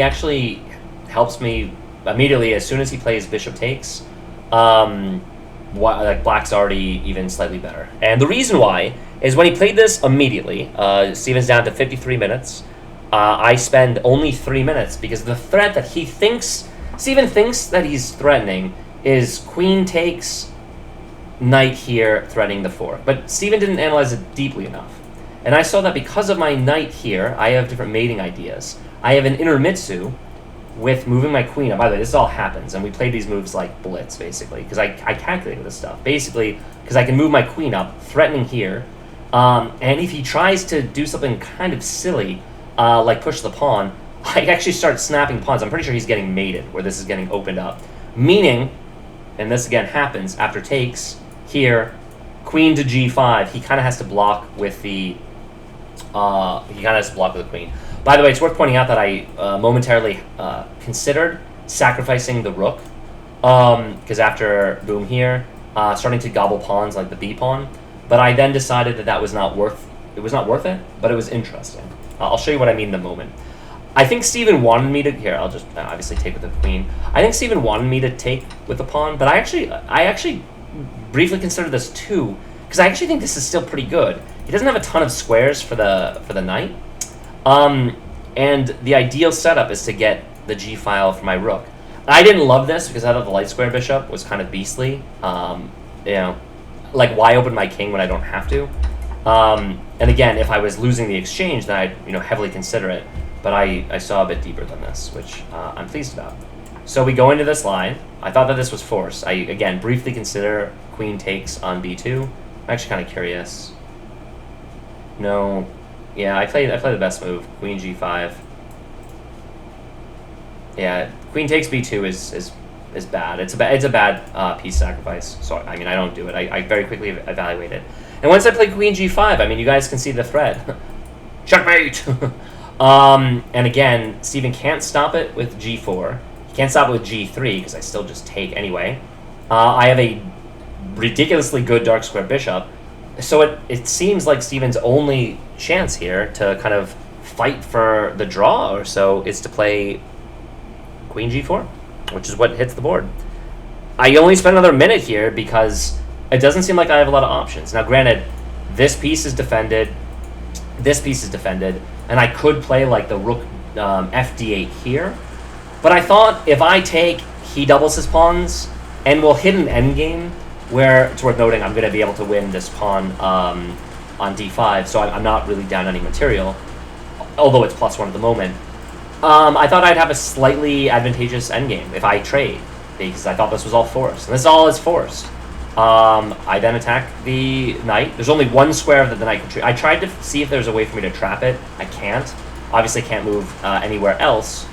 actually helps me immediately as soon as he plays bishop takes. Black's already even slightly better, and the reason why is when he played this immediately. Steven's down to 53 minutes. I spend only 3 minutes because the threat that he thinks. Steven thinks that he's threatening is queen takes, knight here, threatening the fork. But Steven didn't analyze it deeply enough. And I saw that because of my knight here, I have different mating ideas. I have an intermitsu with moving my queen up. By the way, this all happens, and we played these moves like blitz, basically, because I calculated this stuff. Basically, because I can move my queen up, threatening here, and if he tries to do something kind of silly, like push the pawn, I actually start snapping pawns. I'm pretty sure he's getting mated, where this is getting opened up. Meaning, and this again happens after takes, here, queen to g5, he kind of has to block with the queen. By the way, it's worth pointing out that I momentarily considered sacrificing the rook, because after boom here, starting to gobble pawns like the b pawn, but I then decided that was not worth it, but it was interesting. I'll show you what I mean in a moment. I think Steven wanted me to, here, I'll just obviously take with the queen. I think Steven wanted me to take with the pawn, but I actually briefly considered this too, because I actually think this is still pretty good. He doesn't have a ton of squares for the knight, and the ideal setup is to get the g file for my rook. I didn't love this because I thought the light square bishop was kind of beastly. Like why open my king when I don't have to? And again, if I was losing the exchange, then I'd heavily consider it. But I saw a bit deeper than this, which I'm pleased about. So we go into this line. I thought that this was forced. I, again, briefly consider queen takes on b2. I'm actually kind of curious. No. Yeah, I play the best move, queen g5. Yeah, queen takes b2 is bad. It's a bad piece sacrifice. So, I mean, I don't do it. I very quickly evaluate it. And once I play queen g5, I mean, you guys can see the threat. Checkmate! And again, Steven can't stop it with g4. He can't stop it with g3, because I still just take anyway. I have a ridiculously good dark square bishop, so it seems like Steven's only chance here to kind of fight for the draw or so is to play queen g4, which is what hits the board. I only spent another minute here because it doesn't seem like I have a lot of options. Now, granted, this piece is defended, this piece is defended, and I could play like the rook fd8 here, but I thought if I take, he doubles his pawns, and we'll hit an endgame where it's worth noting I'm going to be able to win this pawn on d5, so I'm not really down any material, although it's +1 at the moment. I thought I'd have a slightly advantageous endgame if I trade, because I thought this was all forced. And this all is forced. I then attack the knight. There's only one square that the knight can trade. I tried to see if there's a way for me to trap it. I can't. Obviously can't move anywhere else.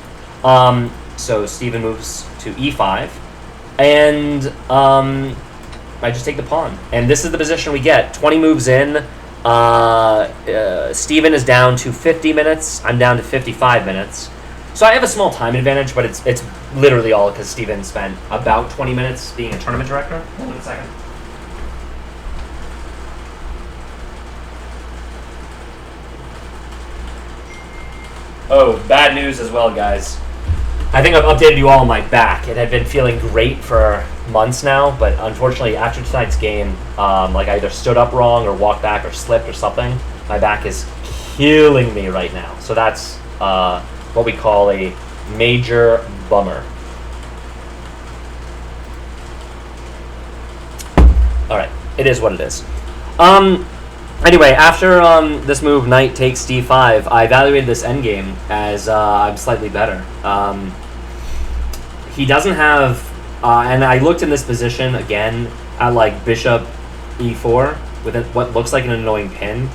So Steven moves to e5. And I just take the pawn. And this is the position we get. 20 moves in. Steven is down to 50 minutes. I'm down to 55 minutes. So I have a small time advantage, but it's literally all because Steven spent about 20 minutes being a tournament director. Hold on a second. Oh, bad news as well, guys. I think I've updated you all on my back. It had been feeling great for months now, but unfortunately after tonight's game, like I either stood up wrong or walked back or slipped or something. My back is killing me right now. So that's what we call a major bummer. Alright, it is what it is. Anyway, after this move, knight takes d5, I evaluated this endgame as I'm slightly better. He doesn't have, and I looked in this position again at like bishop e4 with what looks like an annoying pin.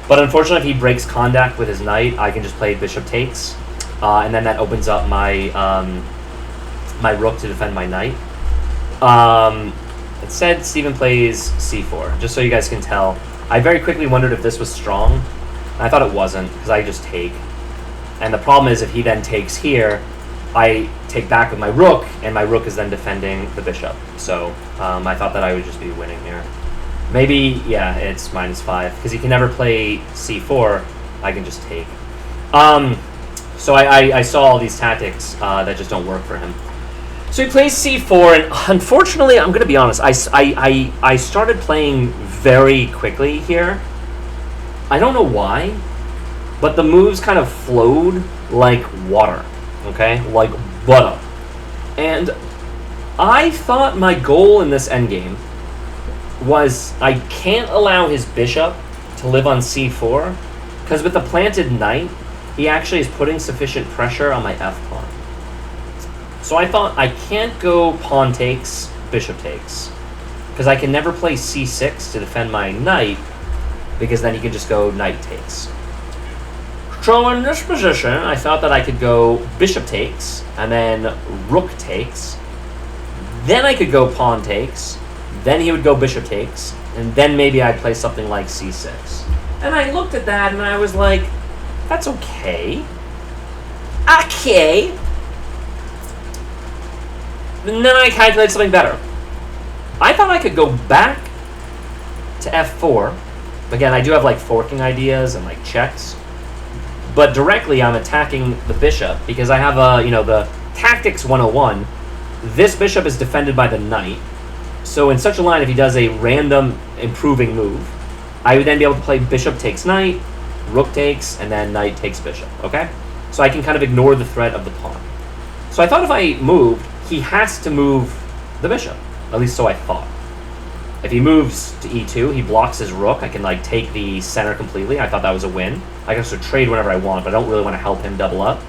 But unfortunately, if he breaks contact with his knight, I can just play bishop takes. And then that opens up my my rook to defend my knight. It said Steven plays c4, just so you guys can tell. I very quickly wondered if this was strong. I thought it wasn't, because I just take. And the problem is if he then takes here, I take back with my rook, and my rook is then defending the bishop. So I thought that I would just be winning here. Maybe, yeah, it's -5, because he can never play c4. I can just take. So I saw all these tactics that just don't work for him. So he plays c4, and unfortunately, I'm going to be honest, I started playing very quickly here. I don't know why, but the moves kind of flowed like water, okay? Like butter. And I thought my goal in this endgame was I can't allow his bishop to live on c4, because with the planted knight, he actually is putting sufficient pressure on my f-pawn. So I thought I can't go pawn takes, bishop takes, because I can never play c6 to defend my knight, because then he can just go knight takes. So in this position, I thought that I could go bishop takes, and then rook takes, then I could go pawn takes, then he would go bishop takes, and then maybe I'd play something like c6. And I looked at that, and I was like, that's okay. Okay. And then I calculated something better. I thought I could go back to f4. Again, I do have like forking ideas and like checks. But directly I'm attacking the bishop because I have a, the tactics 101. This bishop is defended by the knight. So in such a line, if he does a random improving move, I would then be able to play bishop takes knight, rook takes, and then knight takes bishop, okay? So I can kind of ignore the threat of the pawn. So I thought if I moved, he has to move the bishop. At least so I thought. If he moves to e2, he blocks his rook. I can like take the center completely. I thought that was a win. I can sort of trade whenever I want, but I don't really want to help him double up.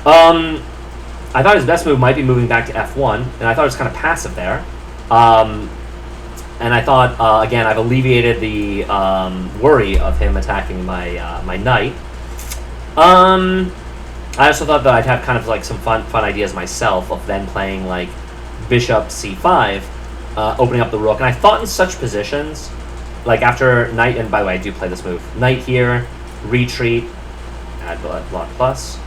I thought his best move might be moving back to f1, and I thought it was kind of passive there. And I thought, again, I've alleviated the worry of him attacking my my knight. I also thought that I'd have kind of like some fun ideas myself of then playing like bishop c5, opening up the rook. And I thought in such positions, like after knight, and by the way, I do play this move. Knight here, retreat, add block plus.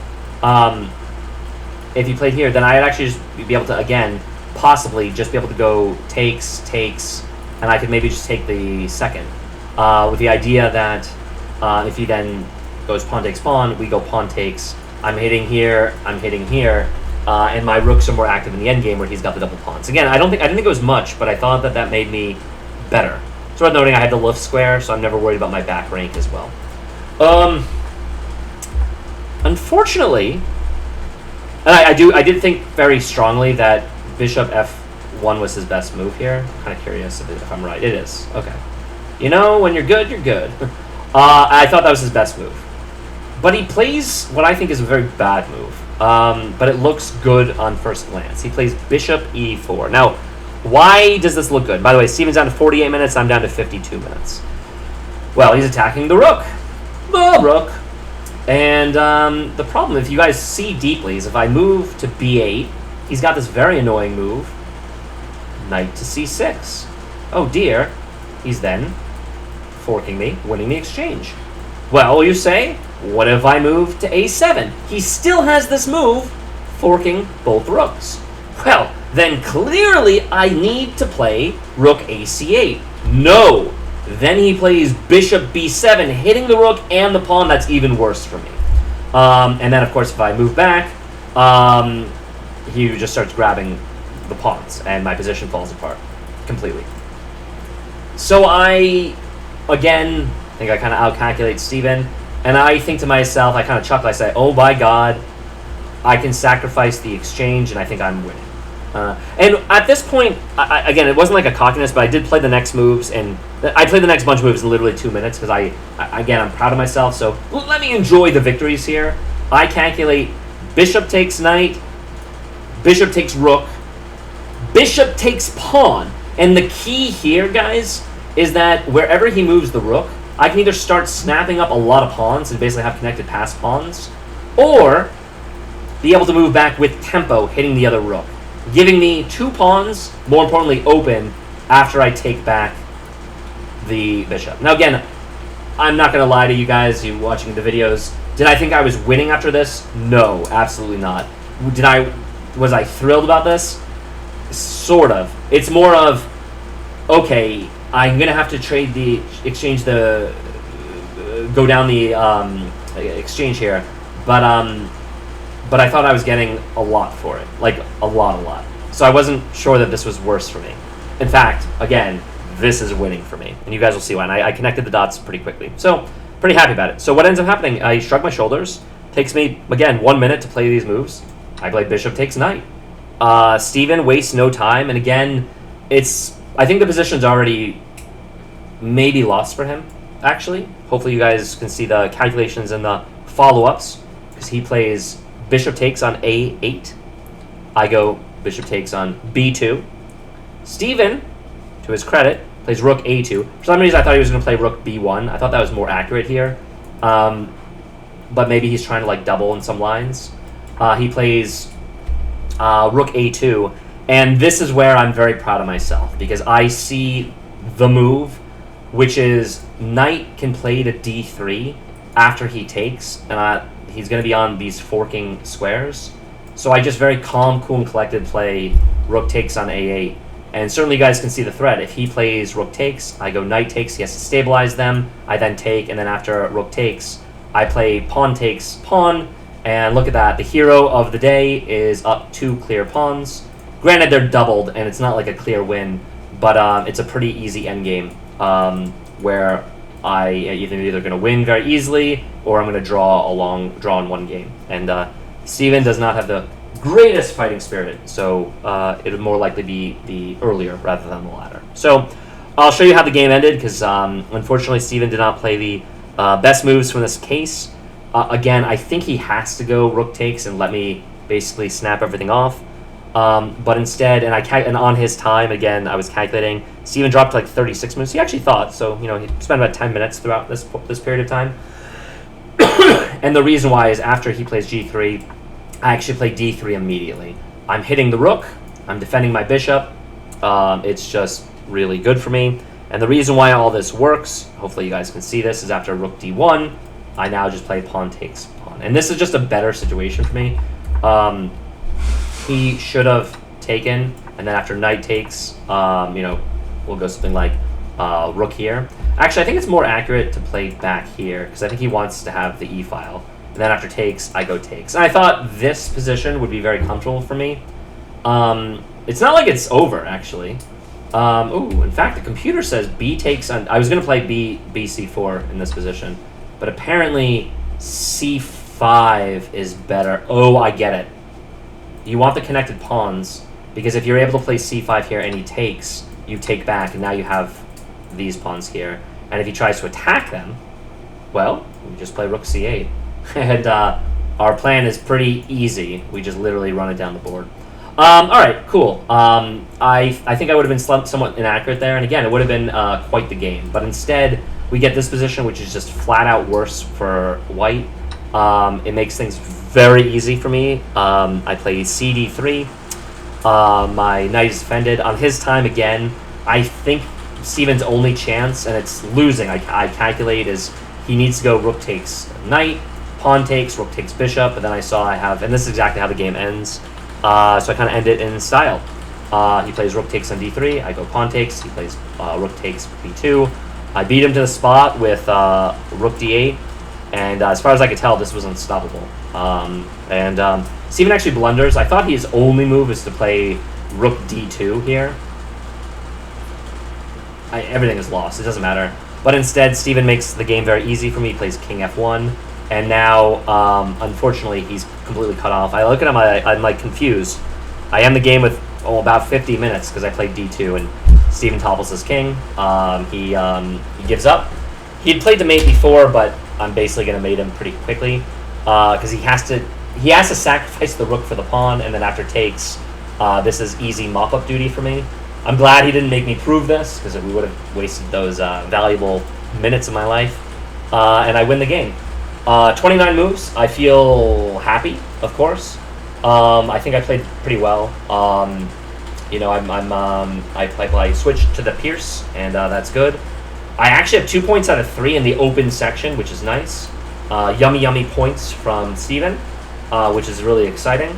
If you played here, then I'd actually just be able to, again, possibly just be able to go takes, and I could maybe just take the second. With the idea that if he then goes pawn takes pawn, we go pawn takes. I'm hitting here, and my rooks are more active in the endgame where he's got the double pawns. Again, I didn't think it was much, but I thought that made me better. It's worth noting I had the lift square, so I'm never worried about my back rank as well. Unfortunately, and I did think very strongly that bishop f1 was his best move here. I'm kind of curious if I'm right. It is. Okay. You know, when you're good, you're good. I thought that was his best move. But he plays what I think is a very bad move. But it looks good on first glance. He plays bishop e4. Now, why does this look good? By the way, Steven's down to 48 minutes. I'm down to 52 minutes. Well, he's attacking the rook. The rook. And the problem, if you guys see deeply, is if I move to b8, he's got this very annoying move, knight to c6. Oh dear. He's then forking me, winning the exchange. Well, you say, what if I move to a7? He still has this move, forking both rooks. Well, then clearly I need to play rook ac8. No. Then he plays bishop b7, hitting the rook and the pawn. That's even worse for me. And then, of course, if I move back, he just starts grabbing the pawns, and my position falls apart completely. So I, again, think I kind of outcalculate Steven, and I think to myself, I kind of chuckle, I say, oh my god, I can sacrifice the exchange, and I think I'm winning. And at this point, again, it wasn't like a cockiness, but I did play the next moves, and I played the next bunch of moves in literally 2 minutes, because again, I'm proud of myself, so let me enjoy the victories here. I calculate bishop takes knight, bishop takes rook, bishop takes pawn, and the key here, guys, is that wherever he moves the rook, I can either start snapping up a lot of pawns and basically have connected passed pawns, or be able to move back with tempo, hitting the other rook, giving me 2 pawns, more importantly open, after I take back the bishop. Now again, I'm not going to lie to you guys, you watching the videos. Did I think I was winning after this? No, absolutely not. Was I thrilled about this? Sort of. It's more of, okay, I'm going to have to go down the exchange here, but I thought I was getting a lot for it, like a lot. So I wasn't sure that this was worse for me. In fact, again, this is winning for me, and you guys will see why. And I connected the dots pretty quickly, so pretty happy about it. So what ends up happening? I shrug my shoulders. Takes me again 1 minute to play these moves. I play bishop takes knight. Steven wastes no time, and again, I think the position's already maybe lost for him. Actually, hopefully you guys can see the calculations and the follow-ups, because he plays bishop takes on a8. I go bishop takes on b2. Steven, to his credit, plays rook a2. For some reason, I thought he was going to play rook b1. I thought that was more accurate here. But maybe he's trying to like double in some lines. He plays rook a2. And this is where I'm very proud of myself, because I see the move, which is knight can play to d3 after he takes, and he's going to be on these forking squares. So I just very calm, cool, and collected play rook takes on a8. And certainly you guys can see the thread. If he plays rook takes, I go knight takes. He has to stabilize them. I then take, and then after rook takes, I play pawn takes pawn. And look at that. The hero of the day is up 2 clear pawns. Granted, they're doubled, and it's not like a clear win, but it's a pretty easy endgame where I either going to win very easily, or I'm going to draw in one game. And Steven does not have the greatest fighting spirit, so it would more likely be the earlier rather than the latter. So I'll show you how the game ended, because unfortunately Steven did not play the best moves from this case. Again, I think he has to go rook takes and let me basically snap everything off. But instead, and on his time, again, I was calculating, Steven dropped to like 36 minutes. He actually thought, so, you know, he spent about 10 minutes throughout this period of time. And the reason why is after he plays g3, I actually play d3 immediately. I'm hitting the rook, I'm defending my bishop, it's just really good for me. And the reason why all this works, hopefully you guys can see this, is after rook d1, I now just play pawn takes pawn. And this is just a better situation for me. He should have taken, and then after knight takes, we'll go something like rook here. Actually, I think it's more accurate to play back here, because I think he wants to have the e-file. And then after takes, I go takes. And I thought this position would be very comfortable for me. It's not like it's over, actually. In fact, the computer says b takes on... I was going to play bc4 in this position. But apparently, c5 is better. Oh, I get it. You want the connected pawns, because if you're able to play c5 here and he takes, you take back, and now you have these pawns here. And if he tries to attack them, well, we just play rook c8. And our plan is pretty easy. We just literally run it down the board. All right, cool. I think I would have been somewhat inaccurate there, and again, it would have been quite the game. But instead, we get this position, which is just flat out worse for white. It makes things very easy for me. I play cd3. My knight is defended. On his time again, I think Steven's only chance, and it's losing, I calculate, is he needs to go rook takes knight, pawn takes, rook takes bishop, and then I have, and this is exactly how the game ends. So I kind of end it in style. He plays rook takes on d3, I go pawn takes, he plays rook takes b2. I beat him to the spot with rook d8, and as far as I could tell, this was unstoppable. Steven actually blunders. I thought his only move is to play rook d2 here. Everything is lost, it doesn't matter. But instead, Steven makes the game very easy for me. He plays king f1, and now, unfortunately, he's completely cut off. I look at him, I'm like confused. I end the game with about 50 minutes because I played d2, and Steven topples his king. He gives up. He had played to mate before, but I'm basically going to mate him pretty quickly because he has to sacrifice the rook for the pawn, and then after takes, this is easy mop-up duty for me. I'm glad he didn't make me prove this, because we would have wasted those valuable minutes of my life. And I win the game. 29 moves. I feel happy, of course. I think I played pretty well. I switched to the Pierce, and that's good. I actually have 2 points out of 3 in the open section, which is nice. Yummy points from Steven, which is really exciting.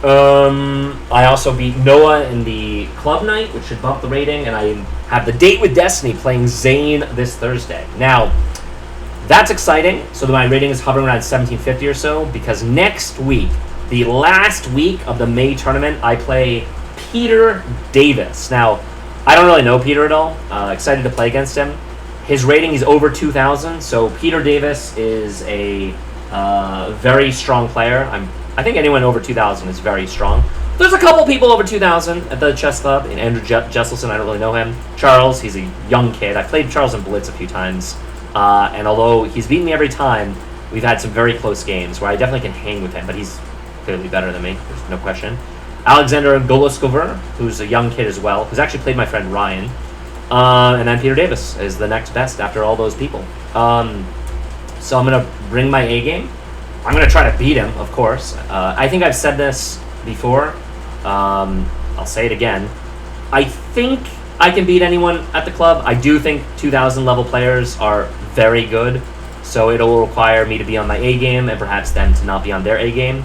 I also beat Noah in the Club Night, which should bump the rating, and I have the Date with Destiny playing Zane this Thursday. Now, that's exciting, so my rating is hovering around 1750 or so, because next week, the last week of the May tournament, I play Peter Davis. Now, I don't really know Peter at all. Excited to play against him. His rating is over 2,000, so Peter Davis is a very strong player. I think anyone over 2,000 is very strong. There's a couple people over 2,000 at the chess club. And Andrew Jesselson, I don't really know him. Charles, he's a young kid. I've played Charles in Blitz a few times. And although he's beaten me every time, we've had some very close games where I definitely can hang with him, but he's clearly better than me. There's no question. Alexander Goloskover, who's a young kid as well, who's actually played my friend Ryan. And then Peter Davis is the next best after all those people. So I'm going to bring my A game. I'm going to try to beat him, of course. I think I've said this before. I'll say it again. I think I can beat anyone at the club. I do think 2,000 level players are very good. So it'll require me to be on my A game and perhaps them to not be on their A game.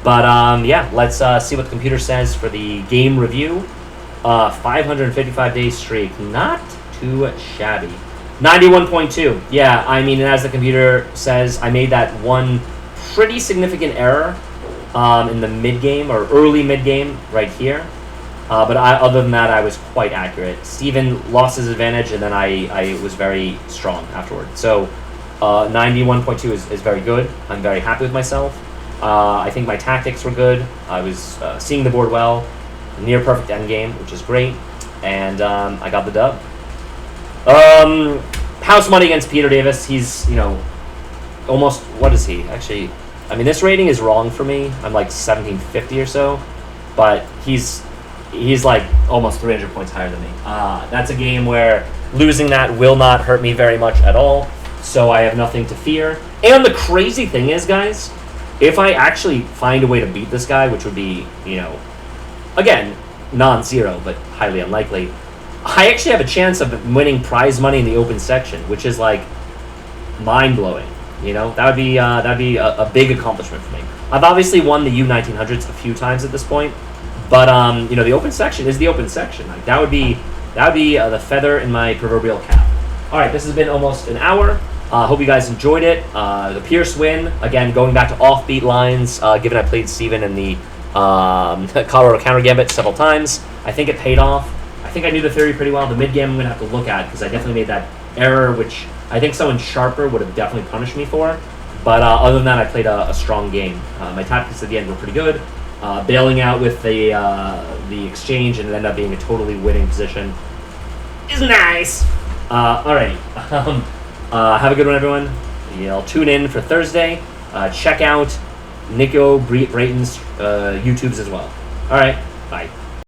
But yeah, let's see what the computer says for the game review. 555 day streak. Not too shabby. 91.2. Yeah, I mean, as the computer says, I made that one pretty significant error in the mid-game or early mid-game right here. But other than that, I was quite accurate. Steven lost his advantage, and then I was very strong afterward. So 91.2 is very good. I'm very happy with myself. I think my tactics were good. I was seeing the board well. Near perfect endgame, which is great. And I got the dub. House money against Peter Davis. He's, almost, what is he? Actually, I mean, this rating is wrong for me. I'm like 1750 or so. But he's like almost 300 points higher than me. That's a game where losing that will not hurt me very much at all. So I have nothing to fear. And the crazy thing is, guys, if I actually find a way to beat this guy, which would be, again, non-zero, but highly unlikely, I actually have a chance of winning prize money in the open section, which is like mind blowing. You know, that would be a big accomplishment for me. I've obviously won the U1900s a few times at this point, but you know, the open section is the open section. Like that would be the feather in my proverbial cap. All right, this has been almost an hour. Hope you guys enjoyed it. The Pierce win, again, going back to offbeat lines, given I played Steven in the Colorado Counter Gambit several times. I think it paid off. I think I knew the theory pretty well. The mid-game I'm going to have to look at because I definitely made that error, which I think someone sharper would have definitely punished me for. But other than that, I played a strong game. My tactics at the end were pretty good. Bailing out with the exchange and it ended up being a totally winning position is nice. Alrighty. Have a good one, everyone. You'll tune in for Thursday. Check out Nico Brayton's YouTubes as well. Alright, bye.